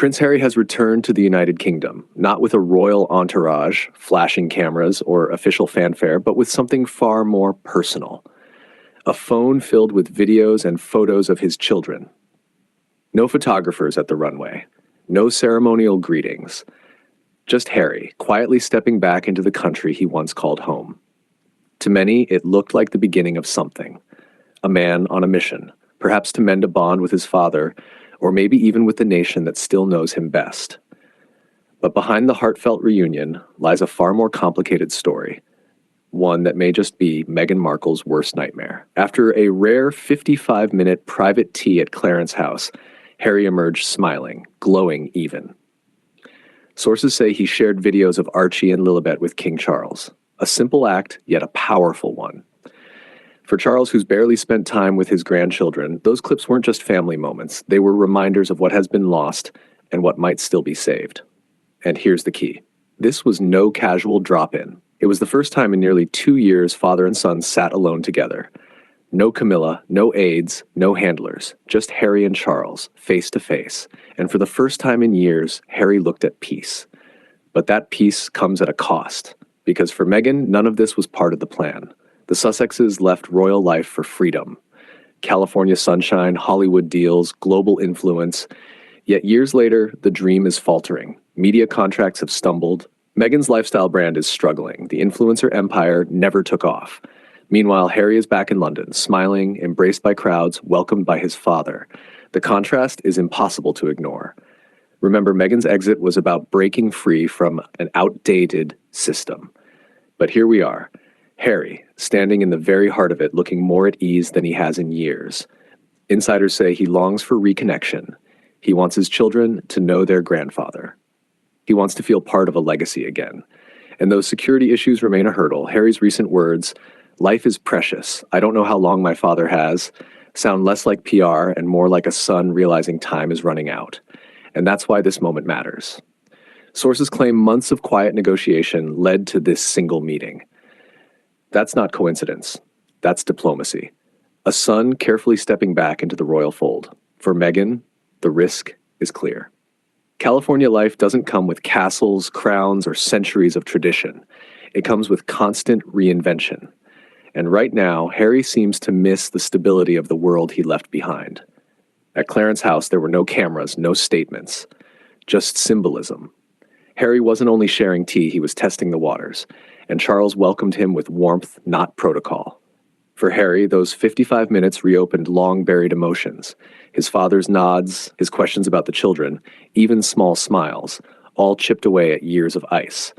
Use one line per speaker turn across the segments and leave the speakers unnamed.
Prince Harry has returned to the United Kingdom, not with a royal entourage, flashing cameras, or official fanfare, but with something far more personal. A phone filled with videos and photos of his children. No photographers at the runway. No ceremonial greetings. Just Harry, quietly stepping back into the country he once called home. To many, it looked like the beginning of something. A man on a mission, perhaps to mend a bond with his father, or maybe even with the nation that still knows him best. But behind the heartfelt reunion lies a far more complicated story. One that may just be Meghan Markle's worst nightmare. After a rare 55-minute private tea at Clarence House, Harry emerged smiling, glowing even. Sources say he shared videos of Archie and Lilibet with King Charles. A simple act, yet a powerful one. For Charles, who's barely spent time with his grandchildren, those clips weren't just family moments. They were reminders of what has been lost and what might still be saved. And here's the key. This was no casual drop-in. It was the first time in nearly 2 years father and son sat alone together. No Camilla, no aides, no handlers, just Harry and Charles, face to face. And for the first time in years, Harry looked at peace. But that peace comes at a cost, because for Meghan, none of this was part of the plan. The Sussexes left royal life for freedom. California sunshine, Hollywood deals, global influence. Yet years later, the dream is faltering. Media contracts have stumbled. Meghan's lifestyle brand is struggling. The influencer empire never took off. Meanwhile, Harry is back in London, smiling, embraced by crowds, welcomed by his father. The contrast is impossible to ignore. Remember, Meghan's exit was about breaking free from an outdated system. But here we are, Harry, standing in the very heart of it, looking more at ease than he has in years. Insiders say he longs for reconnection. He wants his children to know their grandfather. He wants to feel part of a legacy again. And though security issues remain a hurdle, Harry's recent words, "Life is precious. I don't know how long my father has," sound less like PR and more like a son realizing time is running out. And that's why this moment matters. Sources claim months of quiet negotiation led to this single meeting. That's not coincidence. That's diplomacy. A son carefully stepping back into the royal fold. For Meghan, the risk is clear. California life doesn't come with castles, crowns, or centuries of tradition. It comes with constant reinvention. And right now, Harry seems to miss the stability of the world he left behind. At Clarence House, there were no cameras, no statements, just symbolism. Harry wasn't only sharing tea, he was testing the waters, and Charles welcomed him with warmth, not protocol. For Harry, those 55 minutes reopened long-buried emotions. His father's nods, his questions about the children, even small smiles, all chipped away at years of ice.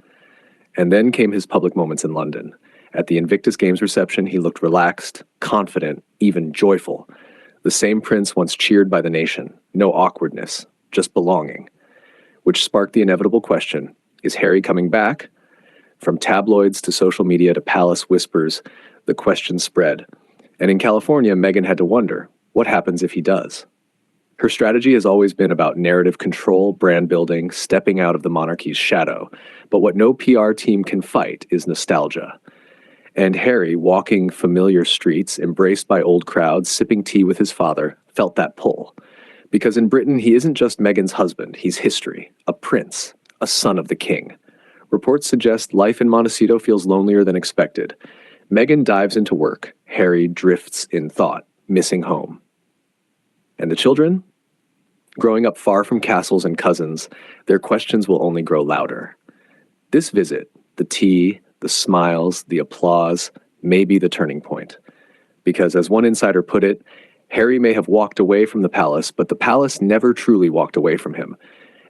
And then came his public moments in London. At the Invictus Games reception, he looked relaxed, confident, even joyful. The same prince once cheered by the nation. No awkwardness, just belonging. Which sparked the inevitable question, is Harry coming back? From tabloids to social media to palace whispers, the question spread. And in California, Meghan had to wonder, what happens if he does? Her strategy has always been about narrative control, brand building, stepping out of the monarchy's shadow. But what no PR team can fight is nostalgia. And Harry, walking familiar streets, embraced by old crowds, sipping tea with his father, felt that pull. Because in Britain, he isn't just Meghan's husband, he's history, a prince, a son of the king. Reports suggest life in Montecito feels lonelier than expected. Meghan dives into work, Harry drifts in thought, missing home. And the children? Growing up far from castles and cousins, their questions will only grow louder. This visit, the tea, the smiles, the applause, may be the turning point. Because as one insider put it, Harry may have walked away from the palace, but the palace never truly walked away from him.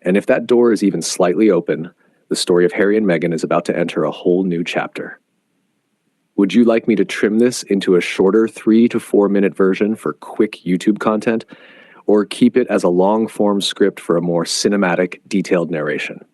And if that door is even slightly open, the story of Harry and Meghan is about to enter a whole new chapter. Would you like me to trim this into a shorter 3 to 4 minute version for quick YouTube content, or keep it as a long-form script for a more cinematic, detailed narration?